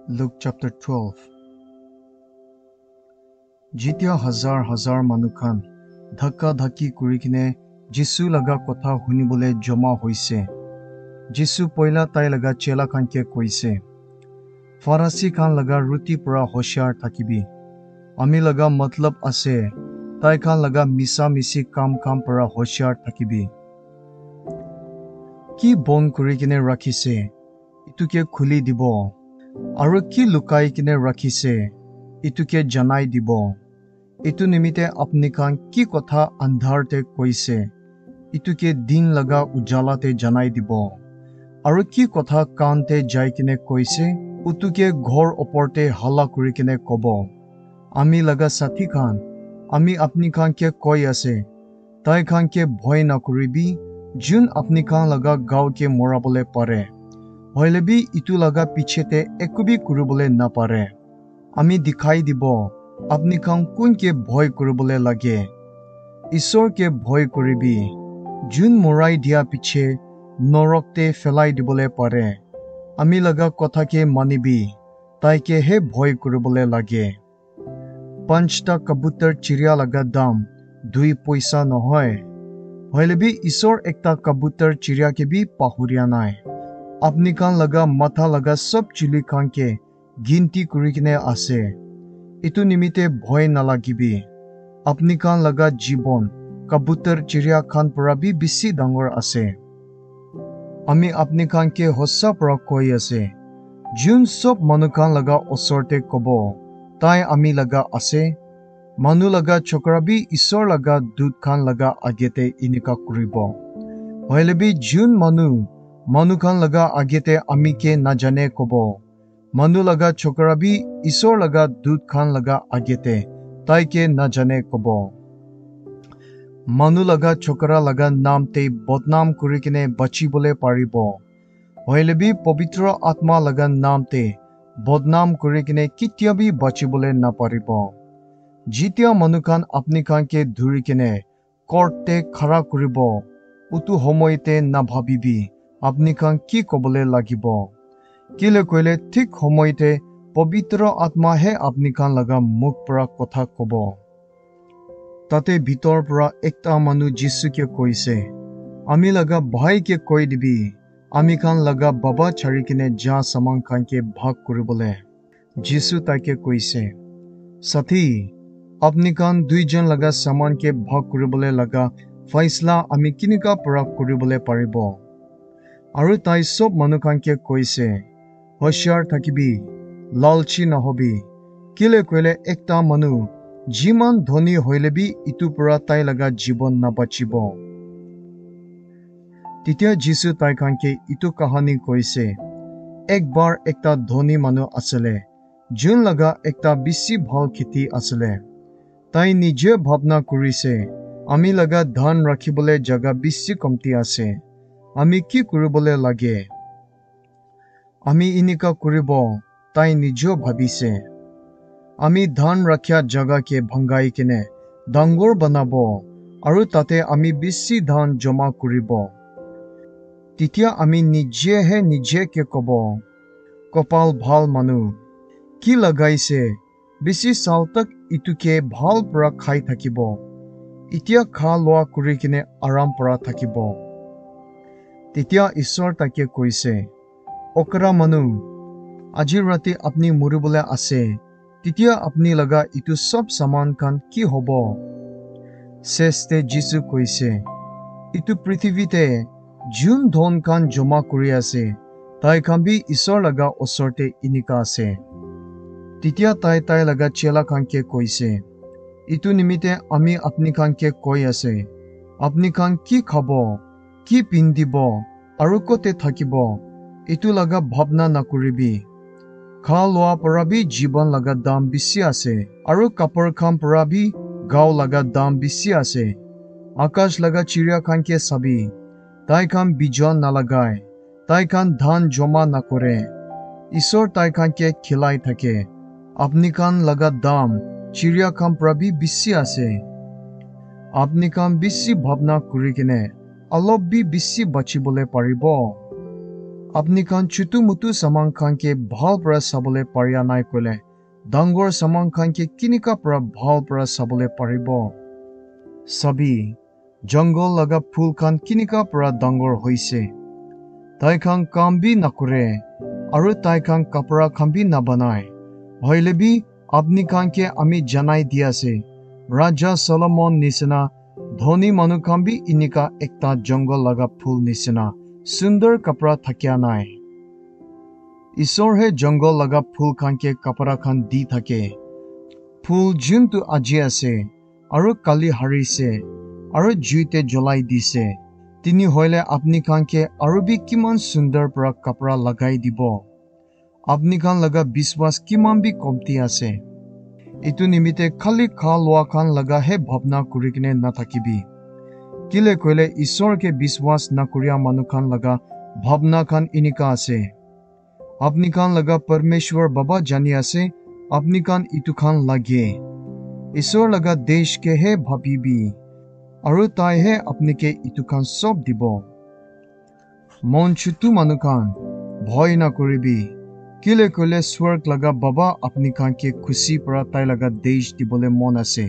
Luke chapter 12. Jitya hazar manukan dhaka dhaki kurikine Jisu laga kotha hunibole joma hoise. Jisu poila tai laga chela khanke koise. Farasi khan laga ruti pura hoshiyar thakibi. Ami laga matlab ase. Tai khan laga misa misi kam pura hoshiyar thakibi. Ki bon kurikine rakhise. Ituke khuli dibo. Aru ki lukai kine rakhise. Ituke janai dibo. Itu nimite apni khan ki kotha andhar te koise. Ituke din laga ujala te janai dibo. Aru ki kotha kan te jai kine koise. Utuke ghor oporte hala kuri kine kobo. Ami laga sathi khan. Ami apni khan ke koi ase. Tai khan ke bhoy na kuribi. Jun apni khan laga gao ke morabole pare. Hoilebi itu laga pichete ekubi kurubole na pare. Ami dikhai dibo. Apni khan kun ke bhoy kurubole lage. Isor ke bhoy kuribi. Jun morai dia piche norokte felai dibole pare. Ami laga kotha ke manibi. Tai ke he bhoy kurubole lage. Panchta kabutar chirya laga dam 2 paisa nohoy. Hoilebi isor ekta kabutar chirya ke bi pahuria nai. Apni khan laga matha laga sab chili khan ke ginti kurikine ase. Itu nimite bhoy nalagibi. Apni khan laga jibon kabutar chirya khan pura bi bisi dangor ase. Ami apni khan ke hossa pura koi ase. Jun sob manu khan laga osorte kobo. Tai ami laga ase. Manu laga chokra bi isor laga dud khan laga agete inika kuribo. Hoilebi jun manu khan laga agete ami ke na jane kobo. Manu laga chokra bi isor laga dud khan laga agete tai ke na jane kobo. Manu laga chokra laga nam te bodnam kurikine bachi bole paribo. Hoilebi povitra atma laga nam te bodnam kurikine kitya bi bachi bole na paribo. Jitya manu khan apni khan ke dhurikine korte khara kuribo. Utu homoite na bhabibi. Apni khan ki kobole lagibo. Kile koile thik homoite povitra atma he apni khan laga mukh pura kotha kobo. Tate bhitor pura ekta manu Jisu ke koise. Ami laga bhai ke koi dibi. Ami khan laga baba charikine ja samang khan ke bhag kuribole. Jisu take koise. Sathi, apni khan duijon laga saman ke bhag kuribole laga faisla ami kinika pura kuribole paribo. Aru tai sob manu khan ke koise. Hoshiyar thakibi, lalchi nahobi. Kile koile ekta manu jiman dhoni hoilebi itu pura tai laga jibon na bachibo. Titya Jisu tai khan ke itu kahani koise. Ek bar ekta dhoni manu asale. Jun laga ekta bisi bhal khiti asale. Tai nije bhabna kurise. Ami laga dhan rakhibole jaga bisi komti ase. Ami ki kuribole lage. Ami inika kuribo. Tai nijo bhabise. Ami dhan rakhya jaga ke bhangai kine dangor banabo. Aru tate ami bisi dhan joma kuribo. Titya ami nije ke kobo. Kopal bhal manu. Ki lagaise. Bisi sal tak ituke bhal pura khai thakibo. Itya kha loa kurikine aram pura thakibo. Titya isor take koise. Okra manu. Aji rati apni muribole ase. Titya apni laga itu sab saman khan ki hobo. Seste Jisu koise. Itu prithivite jun dhon khan joma kuri ase. Tai khan bi isor laga osorte inika ase. Titya tai laga chela khan ke koise. Itu nimite ami apni khan ke koi ase. Apni khan ki khabo, ki pindibo, aru kote thakibo. Itu laga bhabna nakuribi. Kha loa parabi jiban laga dam bisi ase. Aru kapar khan parabi gao laga dam bisi ase. Akash laga chirya khan ke sabi. Tai khan bijon nalagai. Tai khan dhan joma nakore. Isor tai khan ke khilai thake. Apni khan laga dam chirya khan prabi bisi ase. Apni khan bisi bhabna kurikine alop bi bisi bachibole paribo. আপনি খান চুটুমুটু সামান খানকে ভাল পৰা চাবলে পাৰিয়া নাই কলে ডাঙৰ সামান খানকে কিনিকা পৰা ভাল পৰা চাবলে পাৰিব চাবি জংগল লগা ফুল খান কিনিকা পৰা ডাঙৰ হৈছে তাই খান কাম বি নকৰে আৰু তাই খান কাপৰা খান বি নাবনায় হইলেবি আপনি খানকে আমি জানাই দিয়াছে ৰাজা সলোমন নিচিনা ধনী মানুহ খান বি ইনিকা একটা জংগল লগা ফুল নিচিনা সুন্দৰ কাপৰা থাকিয়া নাই ঈশ্বৰ হে জংগল লগা ফুল খানকে কাপৰা খান দি থাকে ফুল যোনটো আজি আছে আৰু কালি হাৰিছে আৰু জুইতে জ্বলাই দিছে তিনি হইলে আপনি খানকে আৰু বি কিমান সুন্দৰ পৰা কাপৰা লগাই দিব আপনি খান লগা বিশ্বাস কিমান বি কমতি আছে ইটো নিমিতে খালি খা লোৱা খান লগা হে ভাৱনা কৰি কিনে নাথাকিবি কিলে কইলে ঈশ্বৰকে বিশ্বাস নকৰিয়া মানুহ খান লগা ভাৱনা খান ইনিকা আছে আপনি খান লগা परमेश्वर बाबा জানি আছে আপনি খান ইটো খান লাগে ঈশ্বৰ লগা দেশকে হে ভাবিবি আৰু তাই হে আপনিকে ইটো খান সব দিব মন চুটু মানুহ খান ভয় নকৰিবি কিলে কইলে স্বৰ্গ লগা বাবা আপনি খানকে খুশি পৰা তাই লগা দেশ দিবলে মন আছে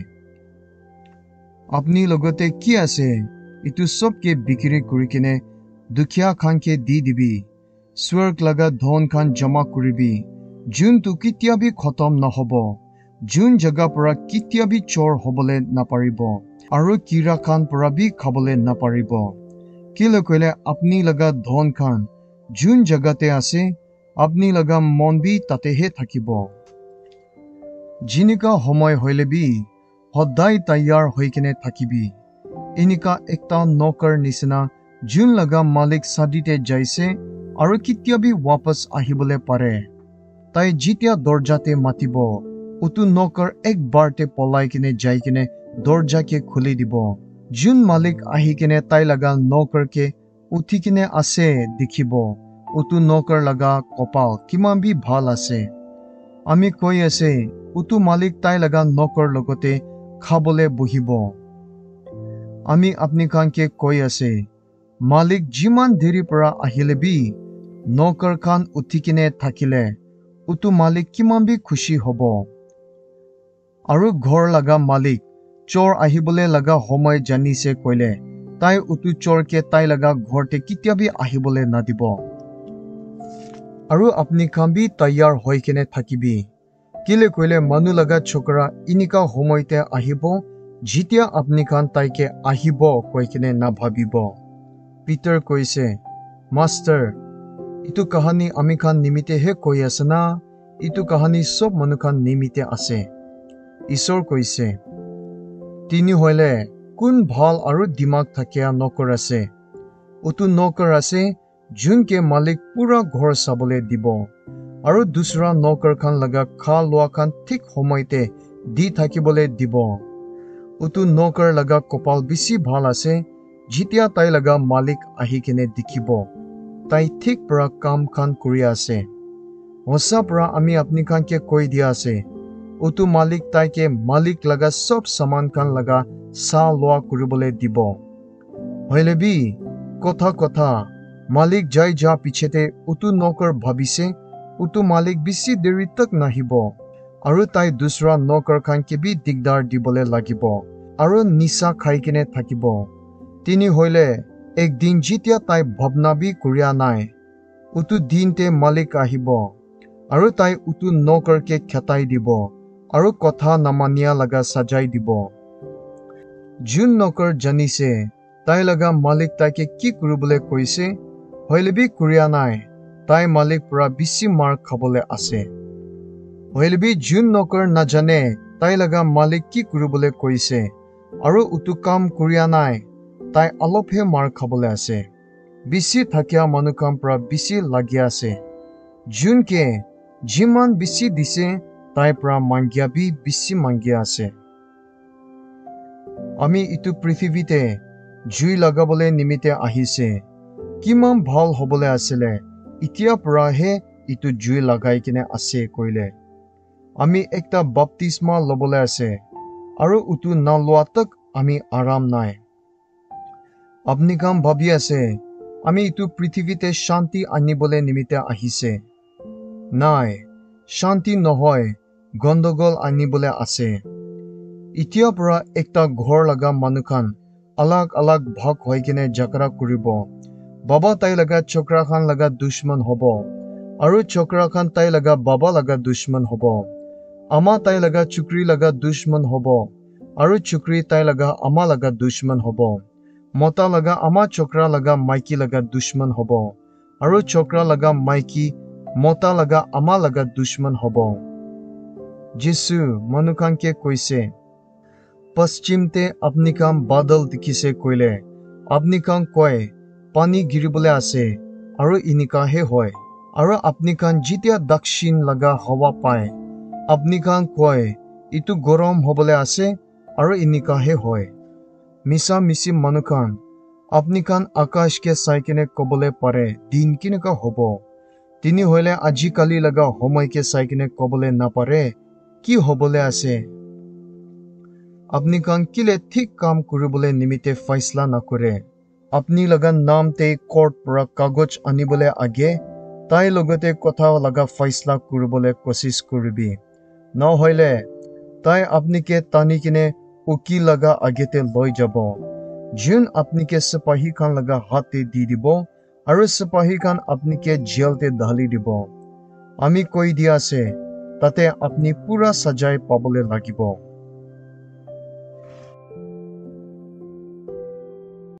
আপনি লগতে কি আছে ইটো সবকে বিক্ৰী কৰি কিনে দুখীয়া খানকে দি দিবি স্বৰ্গ লগা ধন খান জমা কৰিবি যোনটো কেতিয়াবি খতম নহব যোন জগা পৰা কেতিয়াবি চোৰ হবলে নাপাৰিব আৰু কিৰা খান পৰা বি খাবলে নাপাৰিব কিলে কইলে আপনি লগা ধন খান যোন জগাতে আছে আপনি লগা মন বি তাতেহে থাকিব জিনিকা সময় হইলে বি সদায় তৈয়াৰ হৈ কিনে থাকিবি ইনিকা একটা নকৰ নিচিনা যোন লগা মালিক সাদিতে যাইছে আৰু কেতিয়াবি वापस আহিবলে পাৰে তাই যেতিয়া দৰজাতে মাতিব উতু নকৰ একবাৰতে পলাই কিনে যাই কিনে দৰজাকে খুলি দিব যোন মালিক আহি কিনে তাই লগা নকৰকে উঠি কিনে আছে দেখিব উতু নকৰ লগা কপাল কিমান বি ভাল আছে আমি কৈ আছে উতু মালিক তাই লগা নকৰ লগতে খাবলে বহিব আমি আপনি খানকে কৈ আছে মালিক যিমান দেৰি পৰা আহিলে বি নকৰ খান উঠি কিনে থাকিলে উতু মালিক কিমান বি খুশি হব আৰু ঘৰ লগা মালিক চোৰ আহিবলে লগা সময় জানিছে কইলে তাই উতু চোৰকে তাই লগা ঘৰতে কেতিয়াবি আহিবলে নাদিব আৰু আপনি খান বি তৈয়াৰ হৈ কিনে থাকিবি কিলে কইলে মানুহ লগা চকৰা ইনিকা সময়তে আহিব যেতিয়া আপনি খান তাইকে আহিব কৈ কিনে নাভাবিব পিটাৰ কৈছে মাষ্টাৰ ইটো কাহানী আমি খান নিমিতে হে কৈ আছে না ইটো কাহানী সব মানুহ খান নিমিতে আছে ঈশ্বৰ কৈছে তিনি হইলে কোন ভাল আৰু দিমাগ থাকিয়া নকৰ আছে উতু নকৰ আছে যোনকে মালিক পুৰা ঘৰ চাবলে দিব আৰু দুসৰা নকৰ খান লগা খা লোৱা খান ঠিক সময়তে দি থাকিবলে দিব উতু নকৰ লগা কপাল বেছি ভাল আছে যেতিয়া তাই লগা মালিক আহি কিনে দেখিব তাই ঠিক পৰা কাম খান কৰি আছে হসা পৰা আমি আপনি খানকে কৈ দিয়া আছে উতু মালিক তাইকে মালিক লগা সব সামান খান লগা সা লোৱা কৰিবলে দিব হইলে বি কথা মালিক যাই যা পিছতে উতু নকৰ ভাবিছে উতু মালিক বেছি দেৰি তক নাহিব আৰু তাই দুসৰা নকৰ খানকে বি দিগদাৰ দিবলে লাগিব আৰু নিচা খাই কিনে থাকিব তিনি হইলে একদিন যেতিয়া তাই ভাৱনা বি কৰিয়া নাই উতু দিনতে মালিক আহিব আৰু তাই উতু নকৰকে খেতাই দিব আৰু কথা নামানিয়া লগা সাজাই দিব যোন নকৰ জানিছে তাই লগা মালিক তাইকে কি কৰিবলে কৈছে হইলে বি কৰিয়া নাই তাই মালিক পৰা বেছি মাৰ খাবলে আছে হইলে বি যোন নকৰ নাজানে তাই লগা মালিক কি কৰিবলে কৈছে আৰু উতু কাম কৰিয়া নাই তাই অলপহে মাৰ খাবলে আছে বেছি থাকিয়া মানুহ কাম পৰা বেছি লাগি আছে যোনকে যিমান বেছি দিছে তাই পৰা মাংগিয়া বি বেছি মাংগিয়া আছে আমি ইটো পৃথিৱীতে জুই লগাবলে নিমিতে আহিছে কিমান ভাল হবলে আছিলে ইতিয়া পৰা হে ইটো জুই লগাই কিনে আছে কইলে আমি একটা বাপ্তিস্মা লবলে আছে আৰু উতু না লোৱা তক আমি আৰাম নাই আপনি কাম ভাবি আছে আমি ইটো পৃথিৱীতে শান্তি আনিবলৈ নিমিত্তে আহিছে নাই শান্তি নহয় গণ্ডগোল আনিবলৈ আছে এতিয়া পৰা একটা ঘৰ লগা মানুহখান আলাগ আলাগ ভাগ হৈ কিনে ঝগড়া কৰিব বাবা তাই লগা চক্ৰা খান লগা দুশ্মন হ'ব আৰু চক্ৰা খান তাই লগা বাবা লগা দুশ্মন হ'ব আমা তাই লগা চুকৰি লগা দুশ্মন হ'ব আৰু চুকৰি তাই লগা আমা লগা দুশ্মন হ'ব মতা লগা আমা চক্ৰা লগা মাইকী লগা দুশ্মন হ'ব আৰু চক্ৰা লগা মাইকী মতা লগা আমা লগা দুশ্মন হ'ব যিশু মনুখানকে কৈছে পশ্চিমতে আপনি কাম বাদল দেখিছে কইলে আপনি কাম কয় পানী গিৰিবলৈ আছে আৰু ইনিকাহে হয় আৰু আপনি কান যেতিয়া দক্ষিণ লগা হাৱা পায় আপনি কান কয় ইটো গৰম হ'বলৈ আছে আৰু ইনিকাহে হয় মিছা মিছি মানুহখান আপনি কান আকাশকে চাই কিনে ক'বলৈ পাৰে দিন কেনেকুৱা হ'ব তিনি হলে আজিকালি লগা সময়কে চাই কিনে ক'বলৈ নাপাৰে কি হ'বলৈ আছে আপনি কান কিলে ঠিক কাম কৰিবলৈ নিমিত্তে ফैसला নকৰে আপনি লগা নামতে কোৰ্ট পৰা কাগজ আনিবলৈ আগে তাই লগতে কথা লগা ফैसला কৰিবলৈ কোচিছ কৰিবি নহলে তাই আপনিকে টানি কিনে উকিল লগা আগেতে লৈ যাব যোন আপনিকে সিপাহী খান লগা হাতে দি দিব আৰু সিপাহী খান আপনিকে জেলতে ঢালি দিব আমি কৈ দিয়া আছে তাতে আপনি পুৰা সাজাই পাবলৈ লাগিব